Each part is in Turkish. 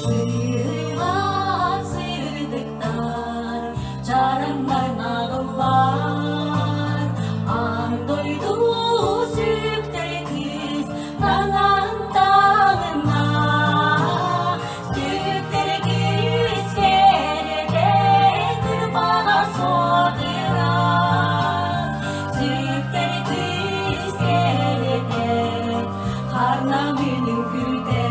Sığılan sığdıklar, çaranlar nağıllar. An doydu sükte kız, nanan dağına. Sükte kız kerede, kırbağa soğudıra. Sükte kız kerede, karna münüküde.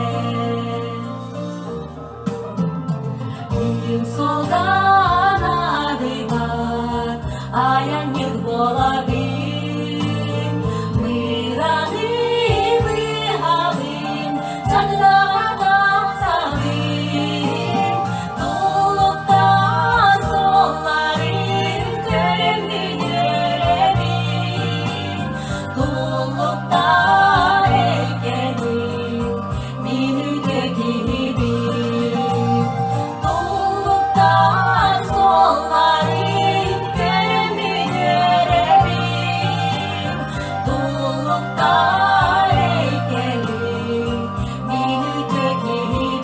Bildim soldan adı var, ayan yıl olabim. Mıranı mıhalım, çatıdan salim. Doluktan sollarım, görümlü görevim. Doluktan elgelim, minüde gibiyim. Doluktan sollarım, görümlü görevim. Doluktan elgelim, minüde gibiyim.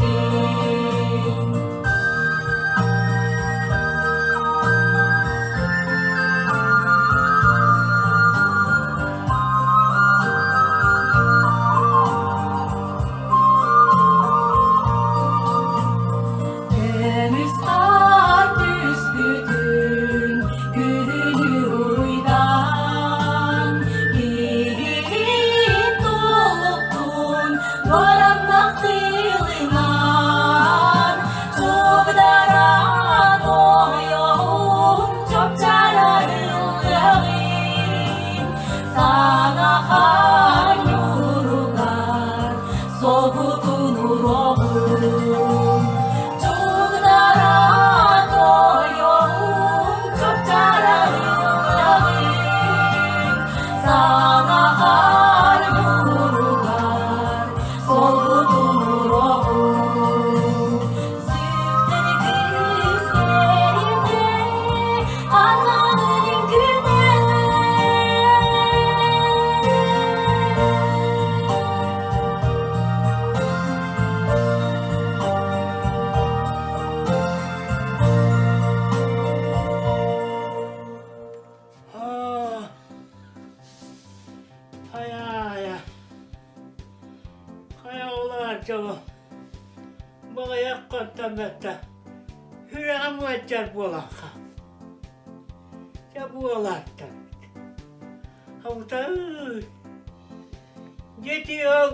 Temiz kar büsbütün, gülünü uydan. Yiğidim doluktun, varanlak kılınan. Çok dara doyum, çok çararılığım. Sana kan yurgar, soğutun ruhum. Çok dara doyum, çok çararılığım. Sana kan yurgar, soğutun ruhum. Sütleri kız yerinde, ananın güne. Ah, hay hay. Hay Allah canım. Bana yakından mette. Yüreğim vecer bu olaka. Ya bu olaktan. Havuta gidiyor.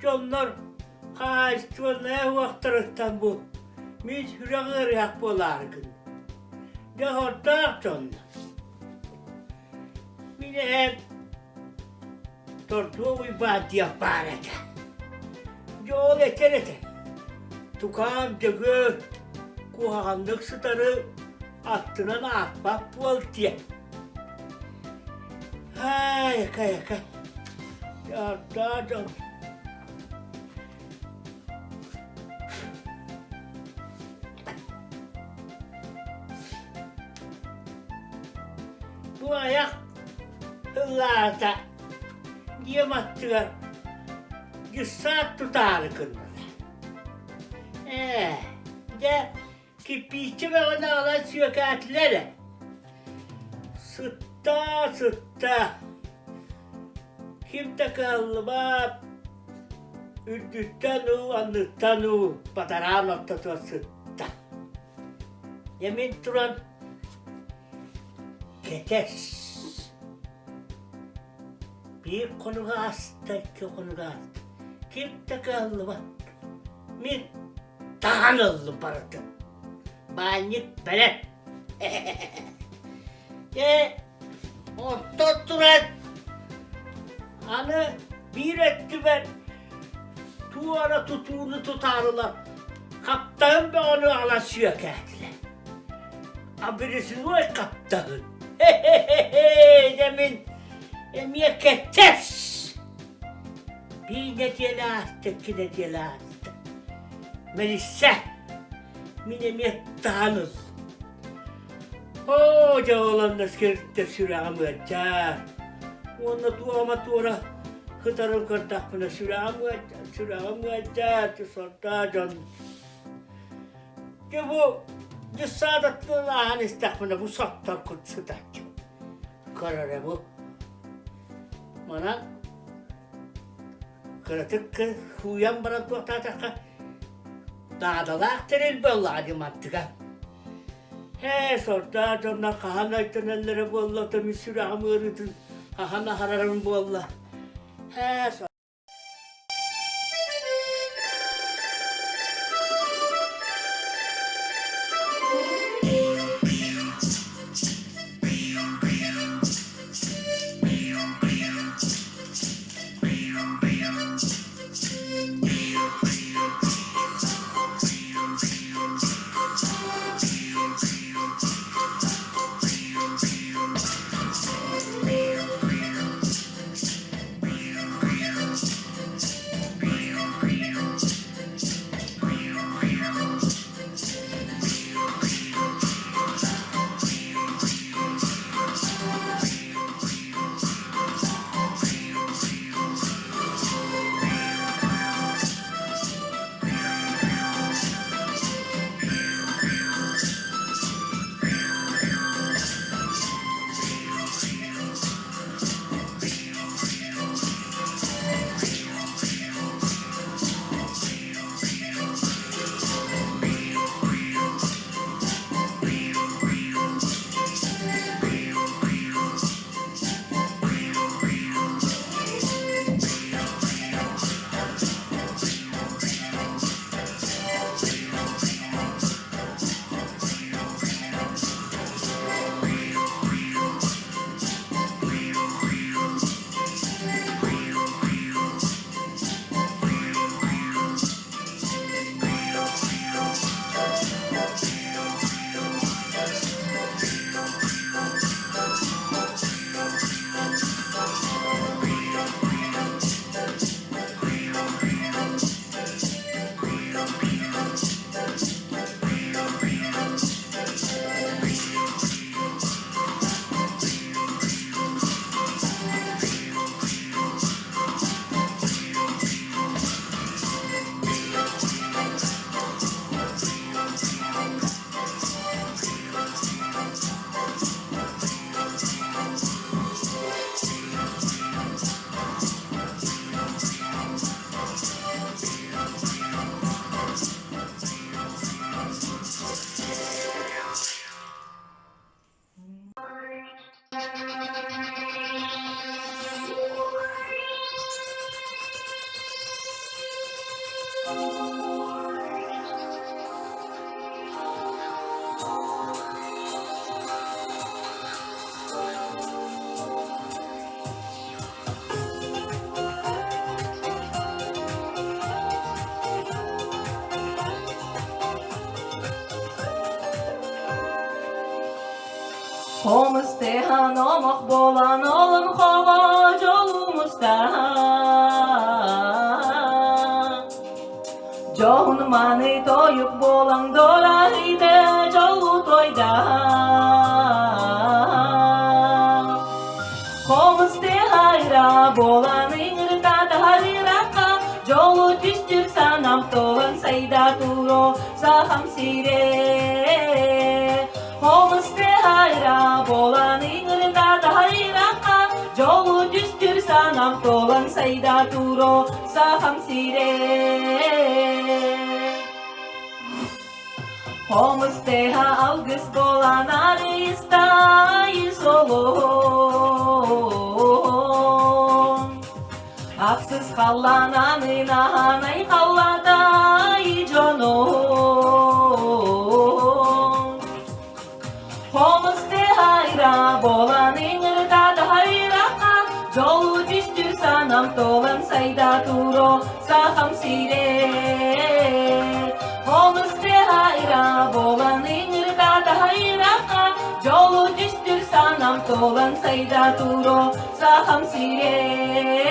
Canlar kaçtı ne vaktırıktan bu. Biz yüreğir yak bolargın. De hortar canlar. Mine hep tortuğu ibadet yaparete. Yol eterete. Tukam cıgı kuhanlık sıtarı attığına atmak bol diye. Hay yaka yaka. Yarda canım. Bu ayak hıllarda yem attılar. 100 saat tutar kırmızı. De kipiçi ve ona alan sürekatleri. Sıtta sıtta. Kim takallı bak. Ürdütten o, anlıktan o. Pataran ortası sıtta. Yemin duran. Ketes. Bir konuga hasta, iki konuga hasta. Kim takallı bak. Min tanıllı baratım. Banyık bele. Orta duran. Anı bir etti ben. Tuvara tutuğunu tutarılar. Kaptan be onu alaşıyor kendiler. Birisini o kaptan. Demin emiye ketes. Bir ne diyele hasta, iki ne diyele hasta. Melisa. Min emiye tanıl. Hoca olan da skirtte sürağım ödeceğim. Onunla tuğama tuğra hıtarım kırtak bana sürağım gayacak, sorta can. Ki bu cesadatlı lahan istak bana bu sottar kutsudak. Kararı bu. Mana kırıtık huyan bana tuğatacak. Dağdalak teril bolla adım attıka. He sorta canna kahana itenellere bolla da misürağım ırıtın. Kahana hararım bolla. He sorta. Homestehan omak bolan olun hava jolumuzda Johun mani toyuk bolan dolaydı jolu toyda Homestehayra bolan ingirta tahariraka Jolu tüstür sanam tolan sayda turo saham sire Homestehayra bolan ingirta tahariraka Jolu tüstür sanam tolan sayda turo saham sire Homesteha algıs bolan aristayı solun Aksız kallananın ahanay kalladay jonon Homestehayra bolan ingirta tahariraka Jolu tüstür sanam tolan sayda turo saham sire Homestehayra bolan ingirta tahariraka Jolu tüstür sanam tolan sayda turo saham sire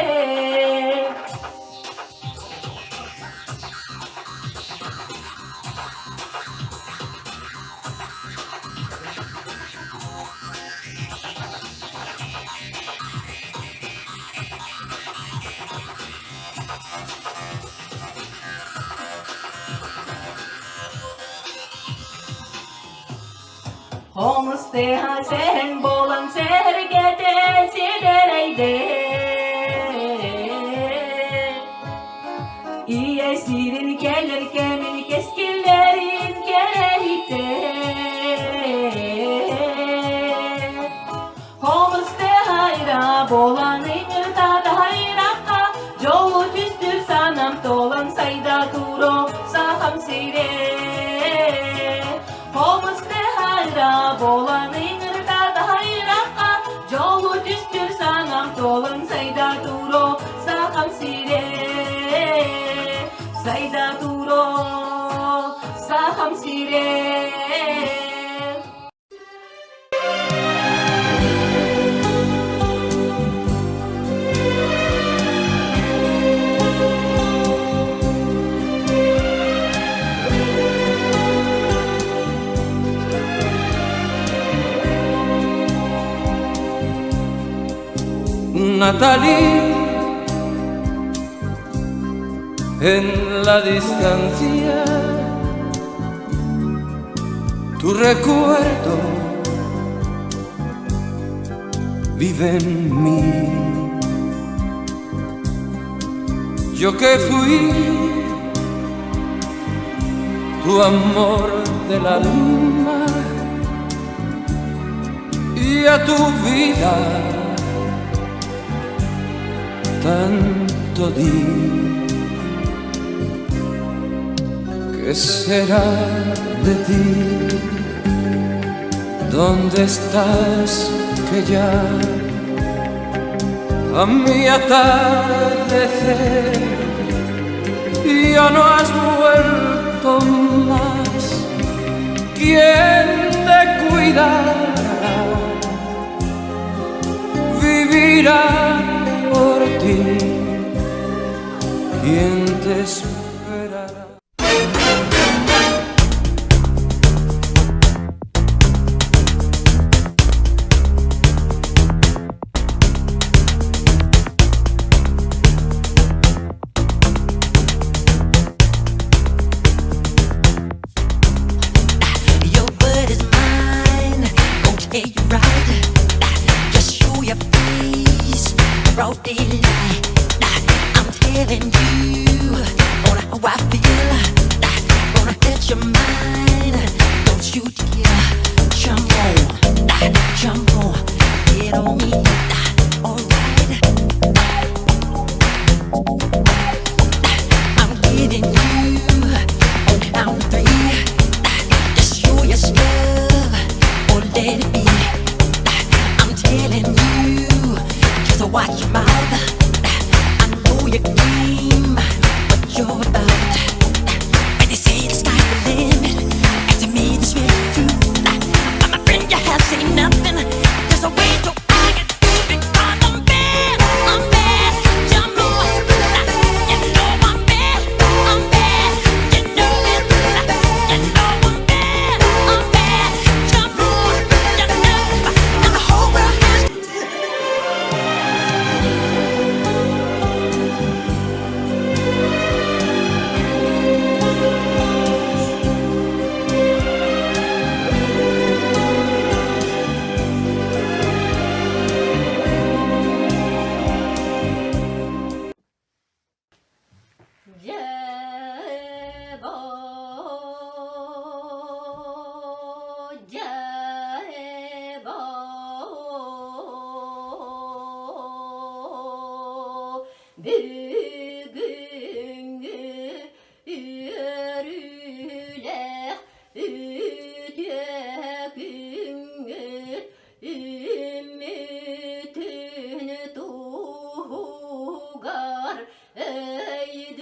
Homesteha sen bolan sergete sidereyde İye sirin keller kemin keskillerin kerehite Homesteha ira bolan inirta da hayraka Jolu tüstür sanam tolan sayda turo saham sire Homesteha bolan inirta da hayraka Jolu tüstür sanam tolan sayda turo saham sire Sayda turo saham sire Natalie, en la distancia, tu recuerdo vive en mí. Yo que fui tu amor del alma y a tu vida tanto di. ¿Qué será de ti? ¿Dónde estás que ya a mi atardecer ya no has vuelto más? ¿Quién te cuidará? Vivirá por ti, ¿quién te esperará? Your word is mine, gon' tell you right. Just show your face, broad daylight. I'm telling you on how I feel. Gonna let your mind, don't you dare jump on, get on me. Alright, I'm getting you on count of three. Just show your love or let it be. I'm telling you, just watch your mouth. I know your game, what you're about. When they say the sky's the limit, and to me this really true. I'm a friend, you have seen nothing. There's a way to I can do because I'm bad. Jump on, you know I'm bad. You know it, you know I'm bad. Jump on, you know, and the whole world has. Bugünkü yürüler üdöküngür ümmütün tuğar eydürüm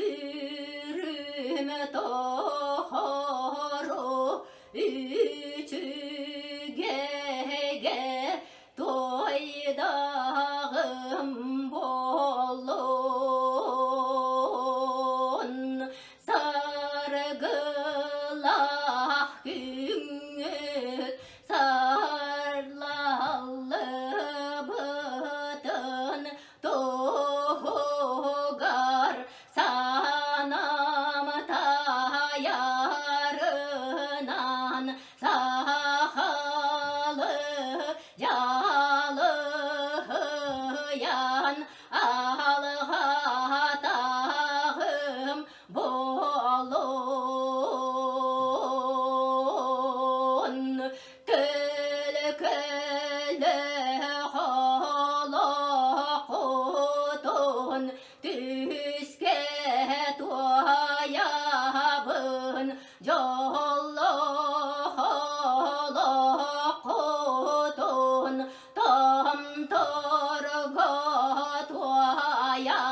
toharo üçügege toydağım bolon sargılah güngür sarlalı bıtın toğar sanam tayarınan sahar жоллоқотун том торғот уаябын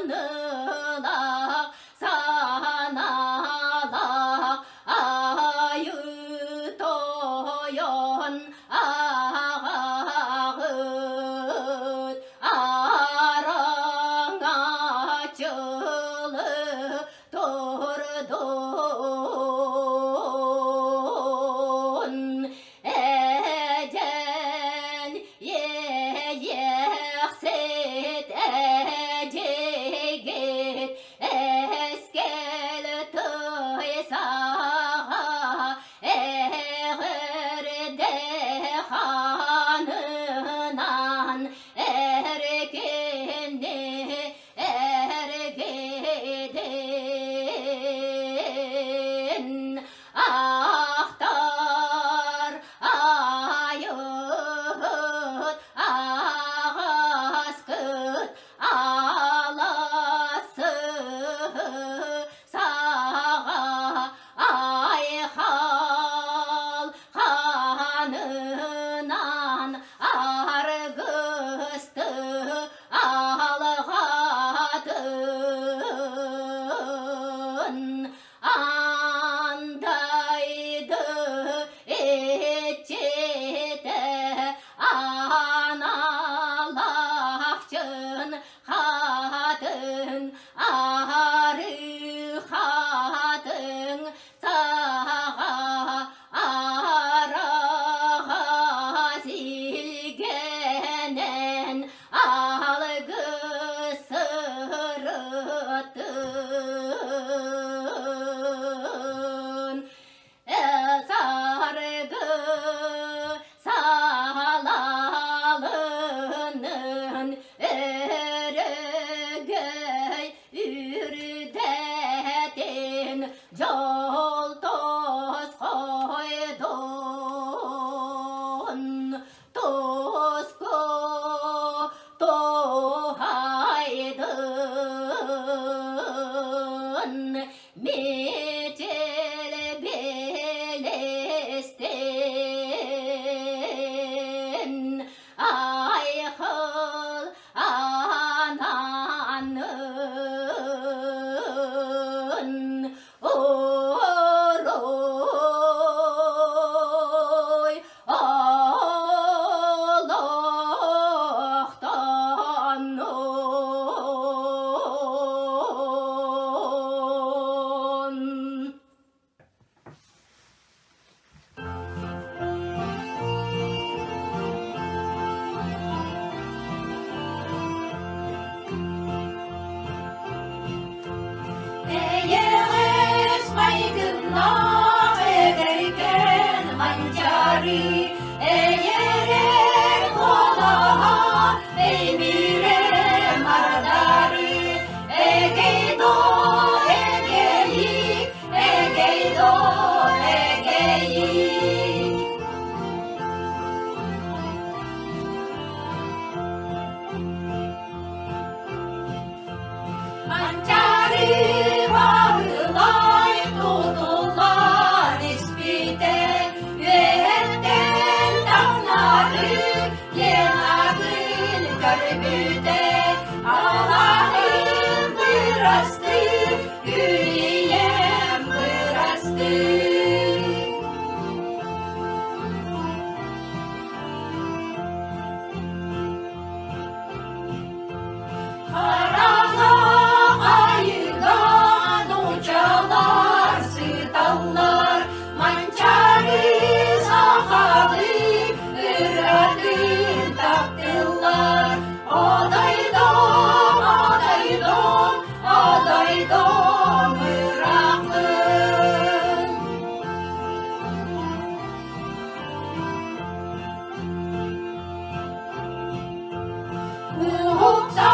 ahınılak sanalak ayıtoyon ağıt arang açılı turdun ecel yekset ecegit eskel tıysağa eğirde hanınan ergini ergedin ahtar ayıt ağaskıt alası sağa ayhal hanınan argıstı alğadın andaydı içite analakçın hatın arı hatın sağa arağa silgenen algı sırıttın sargı salalının ergey ürdetin jol toz koydun tozko tohaydın meçel belestin ayhıl ananın oroy Allah'tan on. Eyeres baygınlar ederken mancari eyere kolaha eymire mardari egeydo egeyi egeydo egeyi mancari varılay tutullar ispite yühetten dağları yenagül görbüde Allah'ın bırastı gülüyem bırastı karanlık ayıgan uçalar sıtallar mançari sakalı ıratın taktılar odaydom odaydom odaydom ıraktın Uhukta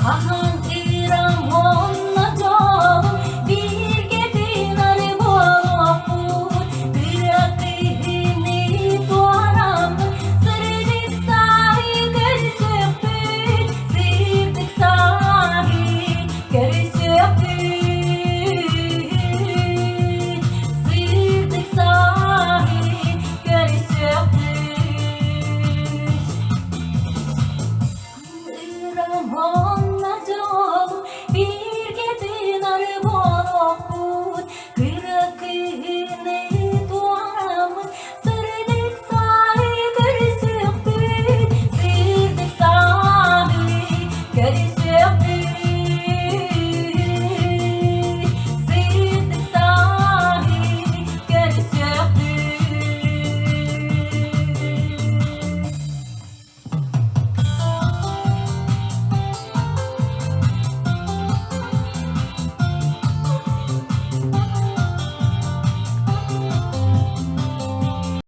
Kahan İram olacağım bir gedin arı bolopun Kırakını doğaram sırdık sahi görüşüpün Sırdık sahi görüşüpün Sırdık sahi görüşüpün Ramazan bir gedin arı bolopun Kırakını doğaram sırdık sahi görüşüpün Sırdık sahi görüşüpün